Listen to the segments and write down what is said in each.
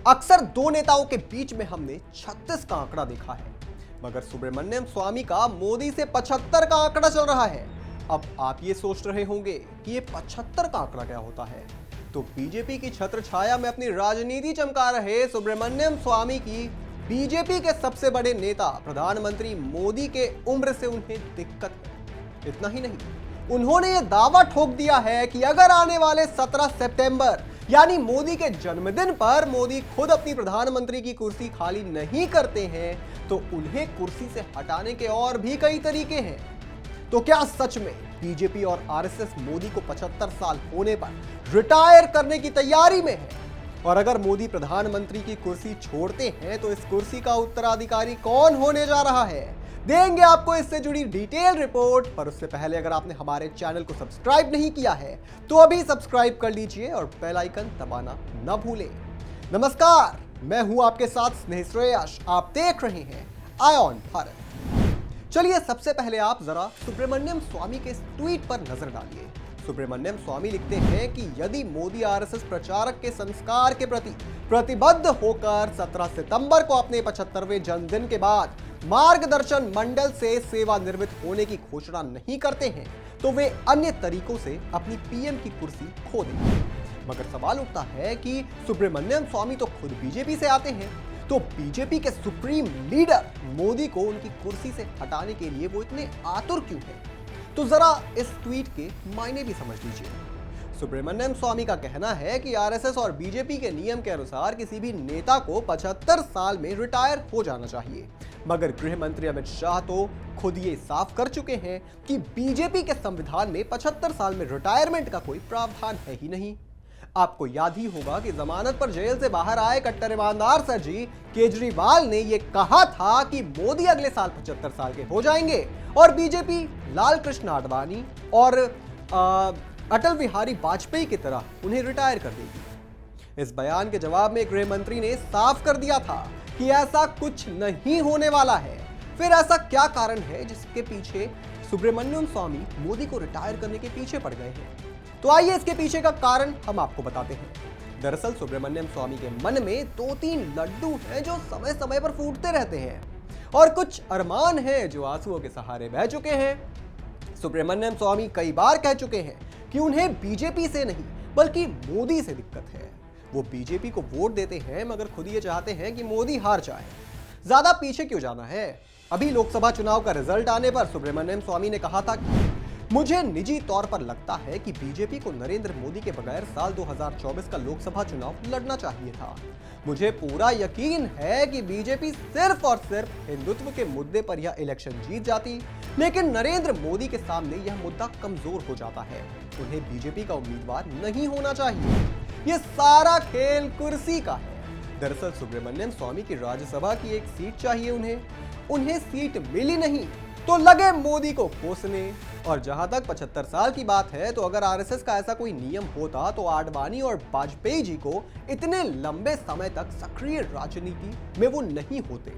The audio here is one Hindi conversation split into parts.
अक्सर दो नेताओं के बीच में हमने 36 का आंकड़ा देखा है, मगर सुब्रमण्यम स्वामी का मोदी से 75 का आंकड़ा चल रहा है। अब आप ये सोच रहे होंगे कि ये 75 का आंकड़ा क्या होता है। तो बीजेपी की छत्र छाया में अपनी राजनीति चमका रहे सुब्रमण्यम स्वामी की बीजेपी के सबसे बड़े नेता प्रधानमंत्री मोदी के उम्र से उन्हें दिक्कत है। इतना ही नहीं, उन्होंने ये दावा ठोक दिया है कि अगर आने वाले 17 सितंबर यानी मोदी के जन्मदिन पर मोदी खुद अपनी प्रधानमंत्री की कुर्सी खाली नहीं करते हैं तो उन्हें कुर्सी से हटाने के और भी कई तरीके हैं। तो क्या सच में बीजेपी और आरएसएस मोदी को 75 साल होने पर रिटायर करने की तैयारी में है? और अगर मोदी प्रधानमंत्री की कुर्सी छोड़ते हैं तो इस कुर्सी का उत्तराधिकारी कौन होने जा रहा है? देंगे आपको इससे जुड़ी डिटेल रिपोर्ट। पर उससे पहले अगर आपने हमारे चैनल को सब्सक्राइब नहीं किया है तो अभी सब्सक्राइब कर लीजिए और बेल आइकन दबाना न भूलें। नमस्कार, मैं हूं आपके साथ स्नेह श्रेयस। आप देख रहे हैं आई ऑन भारत। चलिए सबसे पहले आप जरा सुब्रमण्यम स्वामी के इस ट्वीट पर नजर डालिए। सुब्रमण्यम स्वामी लिखते हैं कि यदि मोदी आरएसएस प्रचारक के संस्कार के प्रति प्रतिबद्ध होकर 17 सितंबर को अपने 75वें जन्मदिन के बाद मार्गदर्शन मंडल से सेवानिवृत्त होने की घोषणा नहीं करते हैं तो वे अन्य तरीकों से अपनी पीएम की कुर्सी खो देंगे। मगर सवाल उठता है कि सुब्रमण्यम स्वामी तो खुद बीजेपी से आते हैं, तो बीजेपी के सुप्रीम लीडर मोदी को उनकी कुर्सी से हटाने के लिए वो इतने आतुर क्यों हैं? तो जरा इस ट्वीट के मायने भी समझ लीजिए। सुब्रमण्यम स्वामी का कहना है कि आरएसएस और बीजेपी के नियम के अनुसार किसी भी नेता को 75 साल में रिटायर हो जाना चाहिए, मगर गृह मंत्री अमित शाह तो खुद ये साफ कर चुके हैं कि बीजेपी के संविधान में 75 साल में रिटायरमेंट का कोई प्रावधान है ही नहीं। आपको याद ही होगा कि जमानत पर जेल से बाहर आए कट्टर ईमानदार सर जी केजरीवाल ने यह कहा था कि मोदी अगले साल 75 साल के हो जाएंगे और बीजेपी लाल कृष्ण आडवाणी और अटल बिहारी वाजपेयी की तरह उन्हें रिटायर कर देगी। इस बयान के जवाब में गृह मंत्री ने साफ कर दिया था कि ऐसा कुछ नहीं होने वाला है। फिर ऐसा क्या कारण है जिसके पीछे सुब्रमण्यम स्वामी मोदी को रिटायर करने के पीछे पड़ गए हैं? तो आइए इसके पीछे का कारण हम आपको बताते हैं। दरअसल सुब्रमण्यम स्वामी के मन में 2-3 लड्डू हैं जो समय समय पर फूटते रहते हैं और कुछ अरमान हैं जो आंसुओं के सहारे बह चुके हैं। सुब्रमण्यम स्वामी कई बार कह चुके हैं कि उन्हें बीजेपी से नहीं बल्कि मोदी से दिक्कत है। वो बीजेपी को वोट देते हैं मगर खुद ये चाहते हैं कि मोदी हार जाए। ज्यादा पीछे क्यों जाना है? अभी लोकसभा चुनाव का रिजल्ट आने पर सुब्रमण्यम स्वामी ने कहा था कि मुझे निजी तौर पर लगता है कि बीजेपी को नरेंद्र मोदी के बगैर साल 2024 का लोकसभा चुनाव लड़ना चाहिए था। मुझे पूरा यकीन है कि बीजेपी सिर्फ और सिर्फ हिंदुत्व के मुद्दे पर यह इलेक्शन जीत जाती, लेकिन नरेंद्र मोदी के सामने यह मुद्दा कमजोर हो जाता है। उन्हें बीजेपी का उम्मीदवार नहीं होना चाहिए। यह सारा खेल कुर्सी का है। दरअसल सुब्रमण्यम स्वामी की राज्यसभा की एक सीट चाहिए उन्हें सीट मिली नहीं तो लगे मोदी को कोसने। और जहां तक 75 साल की बात है तो अगर आरएसएस का ऐसा कोई नियम होता तो आडवाणी और वाजपेयी जी को इतने लंबे समय तक सक्रिय राजनीति में वो नहीं होते।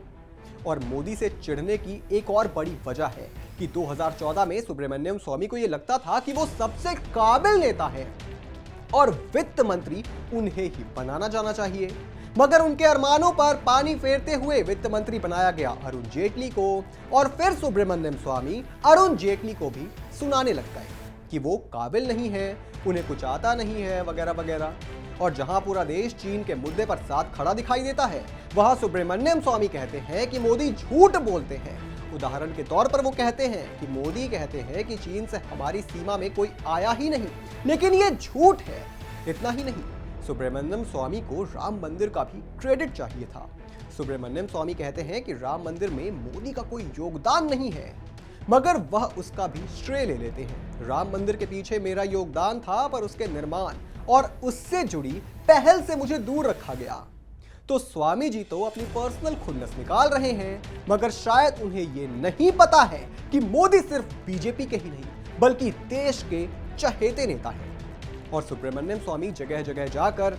और मोदी से चिढ़ने की एक और बड़ी वजह है कि 2014 में सुब्रमण्यम स्वामी को यह लगता था कि वो सबसे काबिल नेता है और वित्त मंत्री उन्हें ही बनाना जाना चाहिए। मगर उनके अरमानों पर पानी फेरते हुए वित्त मंत्री बनाया गया अरुण जेटली को और फिर सुब्रमण्यम स्वामी अरुण जेटली को भी सुनाने लग गए कि वो काबिल नहीं है, उन्हें कुछ आता नहीं है वगैरह वगैरह। और जहां पूरा देश चीन के मुद्दे पर साथ खड़ा दिखाई देता है वहां सुब्रमण्यम स्वामी कहते हैं कि मोदी झूठ बोलते हैं। उदाहरण के तौर पर वो कहते हैं कि मोदी कहते हैं कि चीन से हमारी सीमा में कोई आया ही नहीं, लेकिन ये झूठ है। इतना ही नहीं, सुब्रमण्यम स्वामी को राम मंदिर का भी क्रेडिट चाहिए था। सुब्रमण्यम स्वामी कहते हैं कि राम मंदिर में मोदी का कोई योगदान नहीं है, मगर वह उसका भी श्रेय ले लेते हैं। राम मंदिर के पीछे मेरा योगदान था पर उसके निर्माण और उससे जुड़ी पहल से मुझे दूर रखा गया। तो स्वामी जी तो अपनी पर्सनल खुन्नस निकाल रहे हैं, मगर शायद उन्हें ये नहीं पता है कि मोदी सिर्फ बीजेपी के ही नहीं बल्कि देश के चहेते नेता हैं। और सुब्रमण्यम स्वामी जगह जगह जाकर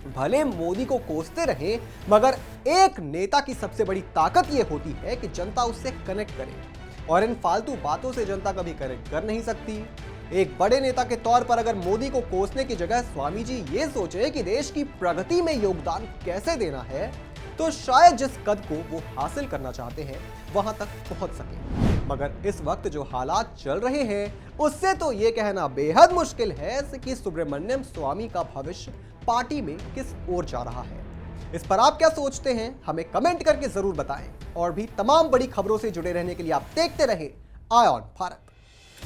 भले मोदी को कोसते रहे, मगर एक नेता की सबसे बड़ी ताकत यह होती है कि जनता उससे कनेक्ट करे और इन फालतू बातों से जनता कभी कनेक्ट कर नहीं सकती। एक बड़े नेता के तौर पर अगर मोदी को कोसने की जगह स्वामी जी ये सोचे कि देश की प्रगति में योगदान कैसे देना है, तो शायद जिस कद को वो हासिल करना चाहते हैं वहां तक पहुंच सके। मगर इस वक्त जो हालात चल रहे हैं उससे तो ये कहना बेहद मुश्किल है कि सुब्रमण्यम स्वामी का भविष्य पार्टी में किस ओर जा रहा है। इस पर आप क्या सोचते हैं, हमें कमेंट करके जरूर बताएं। और भी तमाम बड़ी खबरों से जुड़े रहने के लिए आप देखते रहें आय ऑन भारत।